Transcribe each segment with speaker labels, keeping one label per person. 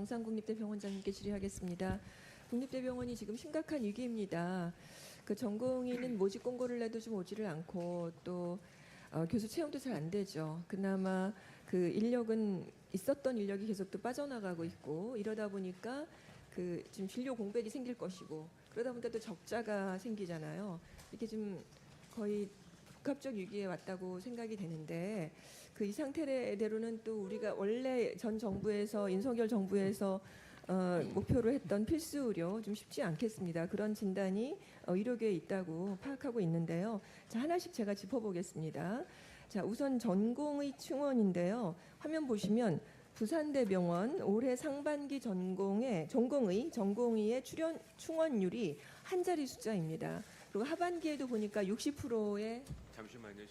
Speaker 1: 경상국립대병원장님께 질의하겠습니다. 국립대병원이 지금 심각한 위기입니다. 그 전공의는 모집 공고를 내도 좀 오지를 않고 또 교수 채용도 잘 안 되죠. 그나마 그 인력은 있었던 인력이 계속 또 빠져나가고 있고 이러다 보니까 그 지금 진료 공백이 생길 것이고 그러다 보니까 또 적자가 생기잖아요. 이게 좀 거의 복합적 위기에 왔다고 생각이 되는데 그 이 상태대로는 또 우리가 원래 전 정부에서 윤석열 정부에서 목표로 했던 필수 의료 좀 쉽지 않겠습니다. 그런 진단이 의료계에 있다고 파악하고 있는데요. 자, 하나씩 제가 짚어보겠습니다. 자, 우선 전공의 충원인데요. 화면 보시면 부산대병원 올해 상반기 전공의의 충원율이 한 자리 숫자입니다. 그리고 하반기에도 보니까 60%의
Speaker 2: 잠시만요.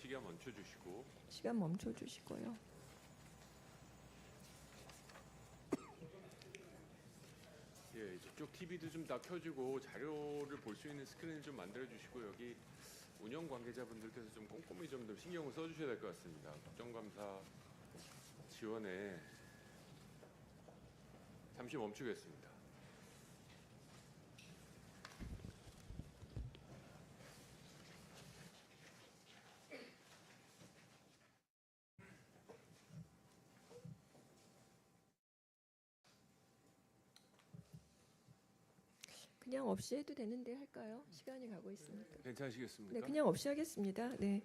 Speaker 2: 시간 멈춰 주시고요. 예, 저쪽 TV도 좀 다 켜주고 자료를 볼 수 있는 스크린을 좀 만들어 주시고 여기 운영 관계자분들께서 좀 꼼꼼히 좀 더 신경을 써주셔야 될 것 같습니다. 국정감사 지원에 잠시 멈추겠습니다.
Speaker 1: 그냥 없이 해도 되는데 할까요? 시간이 가고 있으니까.
Speaker 2: 괜찮으시겠습니까?
Speaker 1: 네, 그냥 없이 하겠습니다. 네.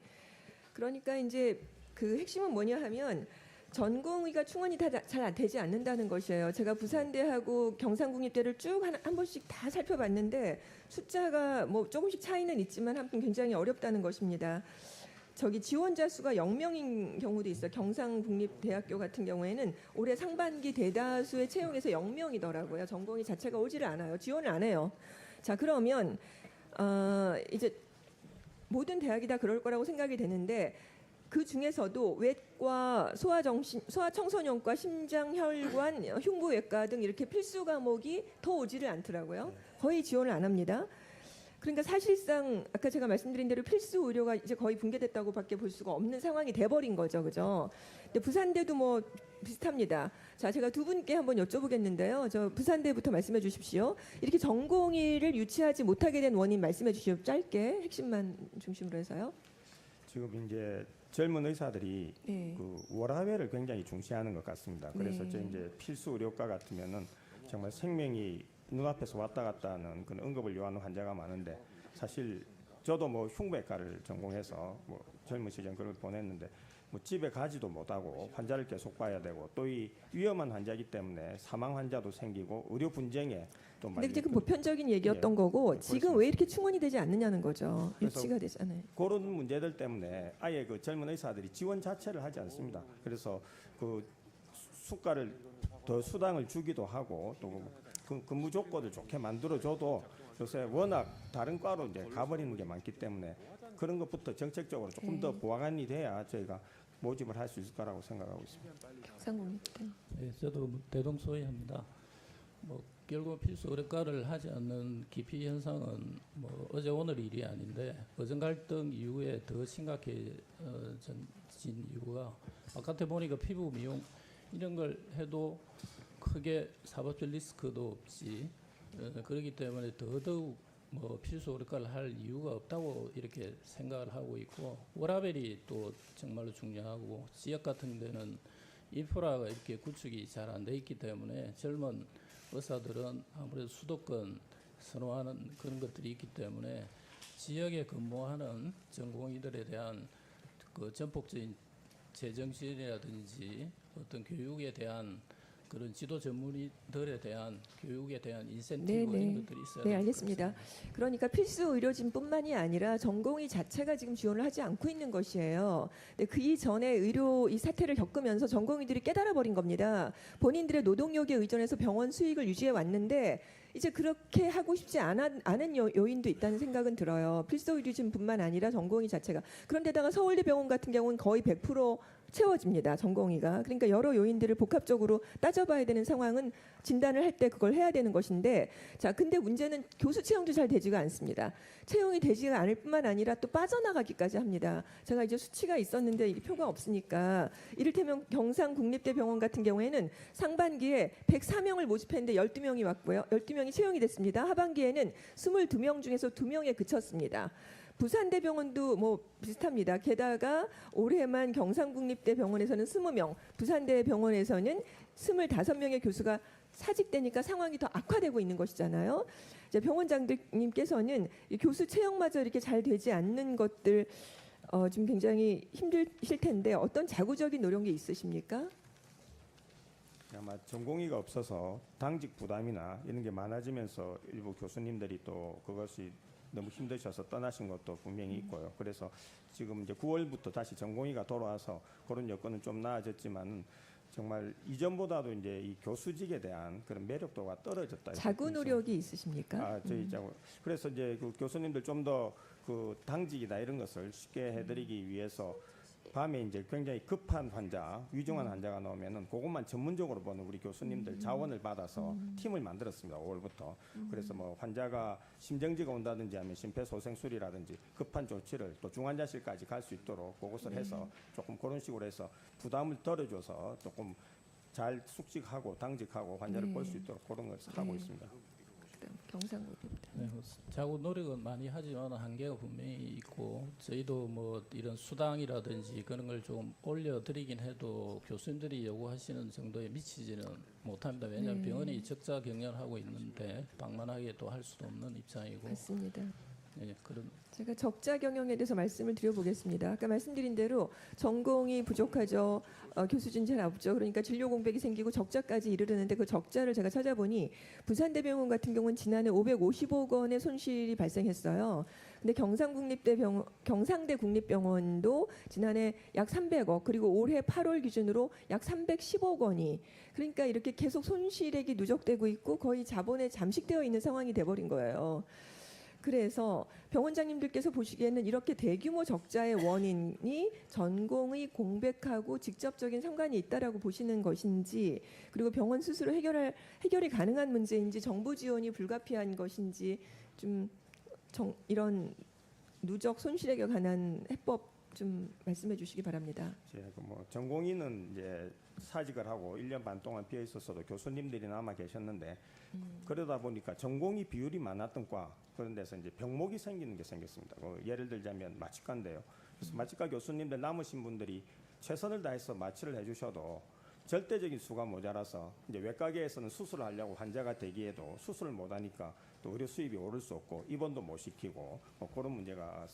Speaker 1: 그러니까 이제 그 핵심은 뭐냐 하면 전공의가 충원이 잘 되지 않는다는 것이에요. 제가 부산대하고 경상국립대를 쭉 한 번씩 다 살펴봤는데 숫자가 뭐 조금씩 차이는 있지만 한편 굉장히 어렵다는 것입니다. 저기 지원자 수가 0명인 경우도 있어요. 경상국립대학교 같은 경우에는 올해 상반기 대다수의 채용에서 0명이더라고요. 전공의 자체가 오지를 않아요. 지원을 안 해요. 자, 그러면 이제 모든 대학이 다 그럴 거라고 생각이 되는데 그 중에서도 외과, 소아청소년과, 심장혈관, 흉부외과 등 이렇게 필수 과목이 더 오지를 않더라고요. 거의 지원을 안 합니다. 그러니까 사실상 아까 제가 말씀드린 대로 필수 의료가 이제 거의 붕괴됐다고밖에 볼 수가 없는 상황이 돼버린 거죠, 그죠? 근데 부산대도 뭐 비슷합니다. 자, 제가 두 분께 한번 여쭤보겠는데요. 저 부산대부터 말씀해 주십시오. 이렇게 전공의를 유치하지 못하게 된 원인 말씀해 주시오. 짧게 핵심만 중심으로 해서요.
Speaker 3: 지금 이제 젊은 의사들이
Speaker 1: 네.
Speaker 3: 그 워라밸을 굉장히 중시하는 것 같습니다. 그래서
Speaker 1: 네.
Speaker 3: 이제 필수 의료과 같으면은 정말 생명이 눈앞에서 왔다 갔다 하는 그런 응급을 요하는 환자가 많은데 사실 저도 뭐 흉부외과를 전공해서 뭐 젊은 시절 그걸 보냈는데 뭐 집에 가지도 못하고 환자를 계속 봐야 되고 또 이 위험한 환자이기 때문에 사망 환자도 생기고 의료 분쟁에 또 많이.
Speaker 1: 근데 그 보편적인 얘기였던 거고 지금 왜 이렇게 충원이 되지 않느냐는 거죠. 유치가 되잖아요.
Speaker 3: 그런 문제들 때문에 아예 그 젊은 의사들이 지원 자체를 하지 않습니다. 그래서 그 수가를 더 수당을 주기도 하고 또 그 근무 조건을 좋게 만들어줘도 요새 워낙 다른 과로 이제 가버리는 게 많기 때문에 그런 것부터 정책적으로 조금 더 보완이 돼야 저희가 모집을 할 수 있을 거라고 생각하고 있습니다.
Speaker 1: 경상국립대.
Speaker 4: 네, 저도 대동소이합니다. 뭐 결국 필수 의료과를 하지 않는 기피 현상은 뭐 어제 오늘 일이 아닌데 어전 갈등 이후에 더 심각해진 이유가 바깥에 보니까 피부 미용 이런 걸 해도 크게 사법적 리스크도 없지 그렇기 때문에 더더욱 뭐 필수 의료과를 할 이유가 없다고 이렇게 생각을 하고 있고 워라밸이 또 정말로 중요하고 지역 같은 데는 인프라가 이렇게 구축이 잘 안 돼 있기 때문에 젊은 의사들은 아무래도 수도권 선호하는 그런 것들이 있기 때문에 지역에 근무하는 전공의들에 대한 그 전폭적인 재정지이라든지 어떤 교육에 대한 그런 지도 전문의들에 대한 교육에 대한 인센티브 이런 것들이 있어야
Speaker 1: 네, 알겠습니다. 그러니까 필수 의료진뿐만이 아니라 전공의 자체가 지금 지원을 하지 않고 있는 것이에요. 근데 그 이전에 이 사태를 겪으면서 전공의들이 깨달아 버린 겁니다. 본인들의 노동력에 의존해서 병원 수익을 유지해 왔는데 이제 그렇게 하고 싶지 않은 요인도 있다는 생각은 들어요. 필수 의료진뿐만 아니라 전공의 자체가. 그런데다가 서울대병원 같은 경우는 거의 100% 채워집니다. 전공의가. 그러니까 여러 요인들을 복합적으로 따져봐야 되는 상황은 진단을 할 때 그걸 해야 되는 것인데, 자, 근데 문제는 교수 채용도 잘 되지가 않습니다. 채용이 되지가 않을 뿐만 아니라 또 빠져나가기까지 합니다. 제가 이제 수치가 있었는데 이 표가 없으니까, 이를테면 경상국립대병원 같은 경우에는 상반기에 104명을 모집했는데 12명이 왔고요. 12명이 채용이 됐습니다. 하반기에는 22명 중에서 2명에 그쳤습니다. 부산대병원도 뭐 비슷합니다. 게다가 올해만 경상국립대병원에서는 20명, 부산대병원에서는 25명의 교수가 사직되니까 상황이 더 악화되고 있는 것이잖아요. 이제 병원장님께서는 이 교수 채용마저 이렇게 잘 되지 않는 것들 좀 굉장히 힘드실 텐데 어떤 자구적인 노력이 있으십니까?
Speaker 3: 아마 전공의가 없어서 당직 부담이나 이런 게 많아지면서 일부 교수님들이 또 그것이 너무 힘드셔서 떠나신 것도 분명히 있고요. 그래서 지금 이제 9월부터 다시 전공의가 돌아와서 그런 여건은 좀 나아졌지만 정말 이전보다도 이제 이 교수직에 대한 그런 매력도가 떨어졌다.
Speaker 1: 자구 노력이 있으십니까?
Speaker 3: 저희 자구. 그래서 이제 그 교수님들 좀 더 그 당직이나 이런 것을 쉽게 해드리기 위해서 밤에 이제 굉장히 급한 환자, 위중한 환자가 나오면은 그것만 전문적으로 보는 우리 교수님들 자원을 받아서 팀을 만들었습니다. 5월부터. 그래서 뭐 환자가 심정지가 온다든지 하면 심폐소생술이라든지 급한 조치를 또 중환자실까지 갈 수 있도록 그것을 해서 조금 그런 식으로 해서 부담을 덜어줘서 조금 잘 숙직하고 당직하고 환자를 볼 수 있도록 그런 것을 하고 있습니다.
Speaker 1: 경상국립대.
Speaker 4: 네, 자구 노력은 많이 하지만 한계가 분명히 있고 저희도 뭐 이런 수당이라든지 그런 걸 좀 올려드리긴 해도 교수님들이 요구하시는 정도에 미치지는 못합니다. 왜냐하면 병원이 적자 경영하고 있는데 방만하게 또 할 수도 없는 입장이고.
Speaker 1: 맞습니다.
Speaker 4: 네, 그런
Speaker 1: 제가 적자 경영에 대해서 말씀을 드려보겠습니다. 아까 말씀드린 대로 전공이 부족하죠. 교수진 잘 없죠. 그러니까 진료 공백이 생기고 적자까지 이르르는데 그 적자를 제가 찾아보니 부산대병원 같은 경우는 지난해 550억 원의 손실이 발생했어요. 근데 경상대 국립병원도 지난해 약 300억, 그리고 올해 8월 기준으로 약 310억 원이, 그러니까 이렇게 계속 손실액이 누적되고 있고 거의 자본에 잠식되어 있는 상황이 돼버린 거예요. 그래서 병원장님들께서 보시기에는 이렇게 대규모 적자의 원인이 전공의 공백하고 직접적인 상관이 있다라고 보시는 것인지, 그리고 병원 스스로 해결이 가능한 문제인지, 정부 지원이 불가피한 것인지, 좀 이런 누적 손실액에 관한 해법 좀 말씀해 주시기 바랍니다.
Speaker 3: 뭐 전공의는 이제 사직을 하고 1년 반 동안 비어 있었어도 교수님들이 남아 계셨는데 그러다 보니까 전공의 비율이 많았던 과 그런 데서 이제 병목이 생기는 게 생겼습니다. 예를 들자면 마취과인데요. 그래서 마취과 교수님들 남으신 분들이 최선을 다해서 마취를 해주셔도 절대적인 수가 모자라서 이제 외과계에서는 수술을 하려고 환자가 대기해도 수술을 못하니까 또 의료 수입이 오를 수 없고 입원도 못 시키고 뭐 그런 문제가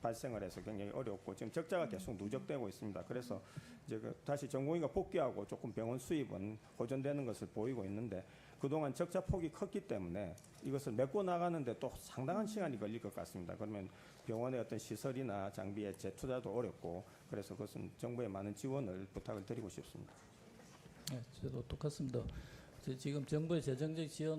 Speaker 3: 발생을 해서 굉장히 어렵고 지금 적자가 계속 누적되고 있습니다. 그래서 이제 다시 전공의가 복귀하고 조금 병원 수입은 호전되는 것을 보이고 있는데 그동안 적자 폭이 컸기 때문에 이것을 메꿔 나가는데 또 상당한 시간이 걸릴 것 같습니다. 그러면 병원의 어떤 시설이나 장비의 재투자도 어렵고 그래서 그것은 정부의 많은 지원을 부탁을 드리고 싶습니다.
Speaker 4: 네, 저도 똑같습니다. 지금 정부의 재정적 지원